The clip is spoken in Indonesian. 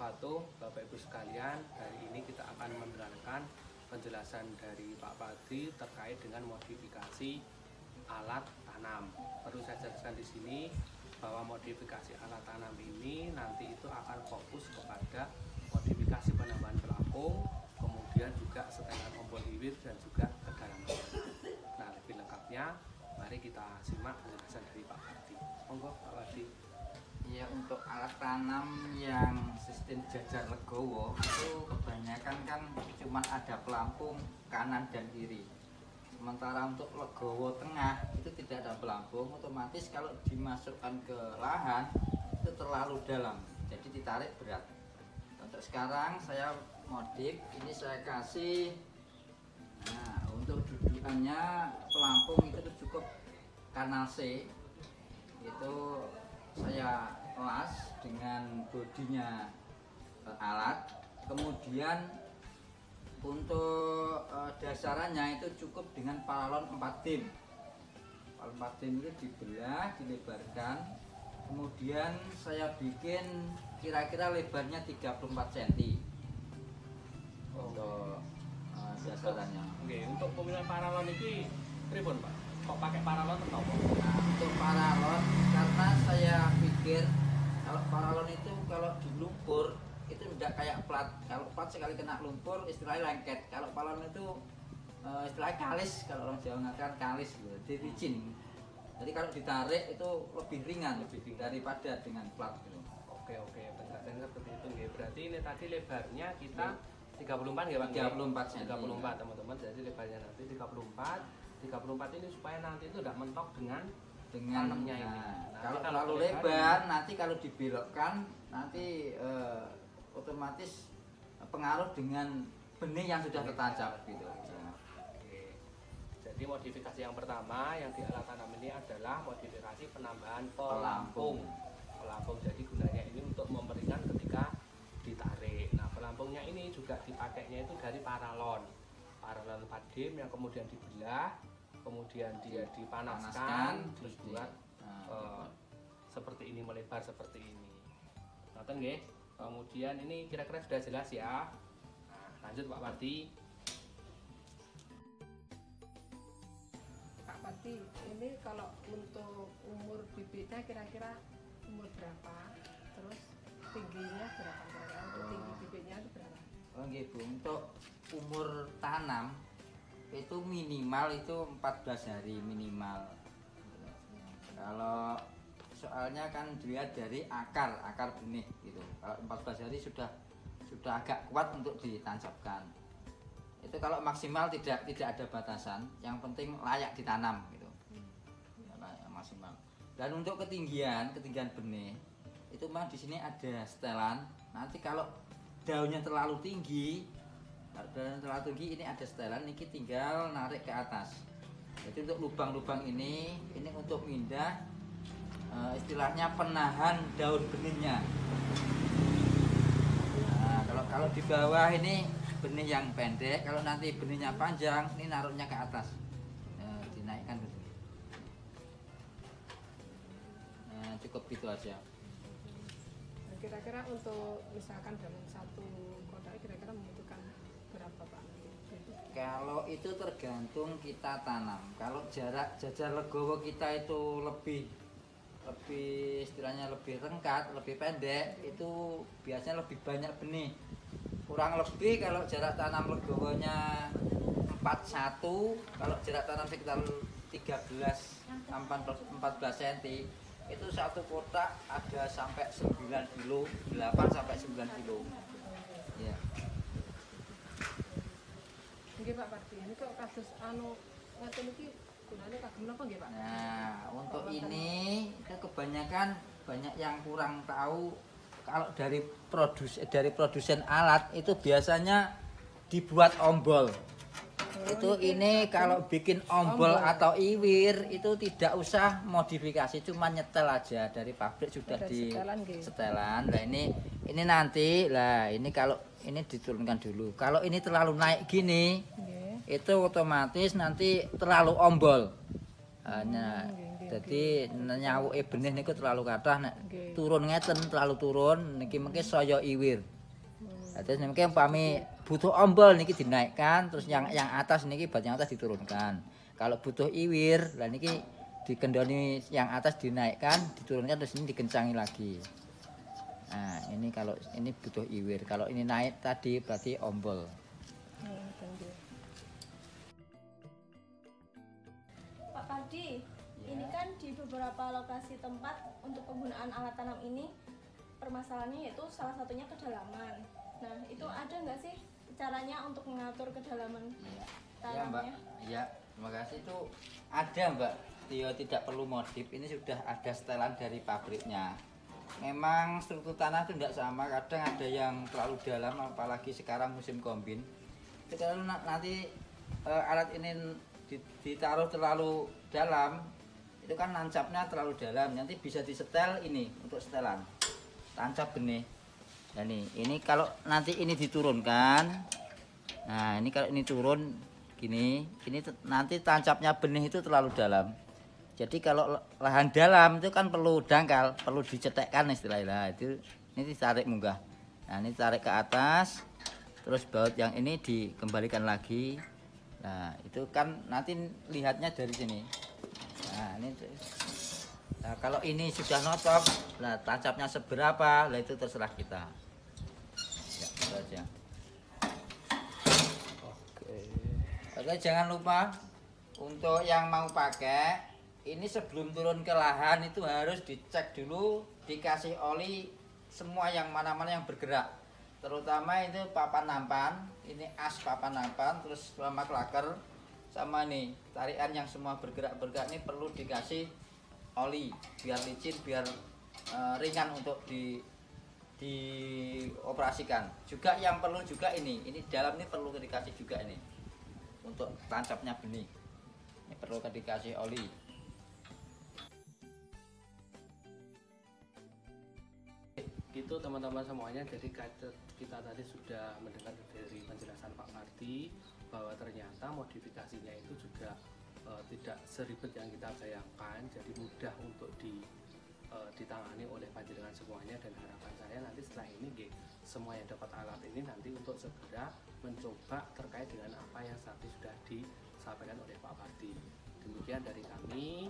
wabarakatuh. Bapak Ibu sekalian, hari ini kita akan mendengarkan penjelasan dari Pak Padri terkait dengan modifikasi alat tanam. Perlu saya jelaskan di sini bahwa modifikasi alat tanam ini nanti itu akan fokus kepada modifikasi penambahan pelampung, kemudian juga setelan ombol hiwir dan juga kedalaman. Nah, lebih lengkapnya mari kita simak penjelasan dari Pak Padri. Monggo Pak Padri. Ya, untuk alat tanam yang sistem jajar legowo itu kebanyakan kan cuma ada pelampung kanan dan kiri. Sementara untuk legowo tengah itu tidak ada pelampung, otomatis kalau dimasukkan ke lahan itu terlalu dalam, jadi ditarik berat. Untuk sekarang saya modif, ini saya kasih. Nah, untuk dudukannya pelampung itu cukup kanal C. Itu saya las dengan bodinya alat, kemudian untuk dasarannya itu cukup dengan paralon 4 dim. Paralon 4 dim itu dibelah, dilebarkan, kemudian saya bikin kira-kira lebarnya 34 cm untuk dasarannya. Oke, untuk pemilihan paralon ini pripun Pak? Kok pakai paralon atau apa? Nah, untuk paralon karena saya pikir kalau paralon itu kalau di lumpur itu tidak kayak plat. Kalau plat sekali kena lumpur istilahnya lengket. Kalau paralon itu istilahnya kalis, kalau orang Jawa mengatakan kalis gitu, jadi licin. Jadi kalau ditarik itu lebih ringan daripada dengan plat gitu. Oke, penjelasannya seperti itu nggih. Berarti ini tadi lebarnya kita 34 ya Pak? 34 cm. 34 teman-teman. Jadi lebarnya nanti 34 ini supaya nanti itu tidak mentok dengan tanamnya ini. Nah, kalau terlalu lebar nanti kalau dibelokkan nanti otomatis pengaruh dengan benih yang sudah tertancap gitu. Oke. Jadi modifikasi yang pertama yang di alat tanam ini adalah modifikasi penambahan pelampung. Jadi gunanya ini untuk memberikan ketika ditarik. Nah, pelampungnya ini juga dipakainya itu dari paralon 4 dim yang kemudian dibelah, kemudian dia dipanaskan, terus buat seperti ini, melebar seperti ini. Nonton nggih. Kemudian ini kira-kira sudah jelas ya. Nah, lanjut Pak Padri. Pak Padri, ini kalau untuk umur bibitnya kira-kira umur berapa? Terus tingginya berapa? Untuk tinggi bibitnya itu berapa? Oh nggih Bu, untuk umur tanam itu minimal itu 14 hari minimal. Kalau soalnya kan dilihat dari akar benih gitu. Kalau 14 hari sudah agak kuat untuk ditancapkan. Itu kalau maksimal tidak ada batasan, yang penting layak ditanam gitu. Ya, maksimal. Dan untuk ketinggian benih itu memang di sini ada setelan. Nanti kalau daunnya terlalu tinggi, ini ada setelan, ini tinggal narik ke atas. Jadi untuk lubang-lubang ini untuk mindah istilahnya penahan daun benihnya. Nah, kalau di bawah ini benih yang pendek, kalau nanti benihnya panjang, ini naruhnya ke atas, dinaikkan ke sini. Nah, cukup gitu aja. Kira-kira untuk misalkan dalam satu kotak kira-kira membutuhkan berapa Pak? Kalau itu tergantung kita tanam. Kalau jarak jajar legowo kita itu lebih istilahnya lebih rengkat, lebih pendek, itu biasanya lebih banyak benih. Kurang lebih kalau jarak tanam legowonya 41, kalau jarak tanam sekitar 13 sampai 14 cm, itu satu kotak ada sampai 9 kilo, 8 sampai 9 kilo. Ya. Nggih Pak Padri, ini kok kados ngoten iki gunane kagem napa nggih Pak? Nah, untuk ini itu kebanyakan banyak yang kurang tahu kalau dari produsen alat itu biasanya dibuat ombol. Itu ini kalau bikin ombol atau iwir itu tidak usah modifikasi, cuma nyetel aja dari pabrik sudah di setelan. Nah ini nanti lah, ini kalau ini diturunkan dulu. Kalau ini terlalu naik gini, itu otomatis nanti terlalu ombol. Nah, jadi nyawuke benih niku terlalu kathah, nek turun ngeten terlalu turun niki mengke saya iwir. Nah, terus niki umpami butuh ombol niki dinaikkan, terus yang atas niki bat yang atas diturunkan. Kalau butuh iwir, lah niki dikendoni yang atas dinaikkan, diturunkan terus ini dikencangi lagi. Nah, ini kalau ini butuh iwir. Kalau ini naik tadi berarti ombol. Pak Pardi, ini kan di beberapa lokasi tempat untuk penggunaan alat tanam ini permasalahannya yaitu salah satunya kedalaman. Nah, itu ada nggak sih caranya untuk mengatur kedalaman tanamnya? Ya Mbak, ya terima kasih. Itu ada Mbak, Tio tidak perlu modif, ini sudah ada setelan dari pabriknya. Memang struktur tanah itu tidak sama, kadang ada yang terlalu dalam, apalagi sekarang musim kombin. Itu kalau nanti alat ini ditaruh terlalu dalam, itu kan nancapnya terlalu dalam, nanti bisa disetel ini untuk setelan tancap benih. Nah ini kalau nanti ini diturunkan, nah ini kalau ini turun gini, ini nanti tancapnya benih itu terlalu dalam. Jadi kalau lahan dalam itu kan perlu dangkal, perlu dicetekkan istilahnya. Itu ini ditarik munggah. Nah ini tarik ke atas, terus baut yang ini dikembalikan lagi. Nah itu kan nanti lihatnya dari sini. Nah ini. Nah, kalau ini sudah nocok, nah tancapnya seberapa, lah itu terserah kita. Ya, itu aja. Oke, jangan lupa untuk yang mau pakai, ini sebelum turun ke lahan itu harus dicek dulu, dikasih oli semua yang mana-mana yang bergerak. Terutama itu papan nampan, ini as papan nampan, terus sama klaker, sama nih tarian yang semua bergerak-bergerak ini perlu dikasih oli biar licin, biar ringan untuk dioperasikan. Juga yang perlu juga ini dalam ini perlu dikasih juga ini untuk tancapnya benih. Ini perlu dikasih oli. Gitu teman-teman semuanya, jadi kita tadi sudah mendengar dari penjelasan Pak Pardi bahwa ternyata modifikasinya itu juga tidak seribet yang kita bayangkan, jadi mudah untuk ditangani oleh panjenengan semuanya. Dan harapan saya nanti setelah ini semua yang dapat alat ini nanti untuk segera mencoba terkait dengan apa yang tadi sudah disampaikan oleh Pak Pardi. Demikian dari kami.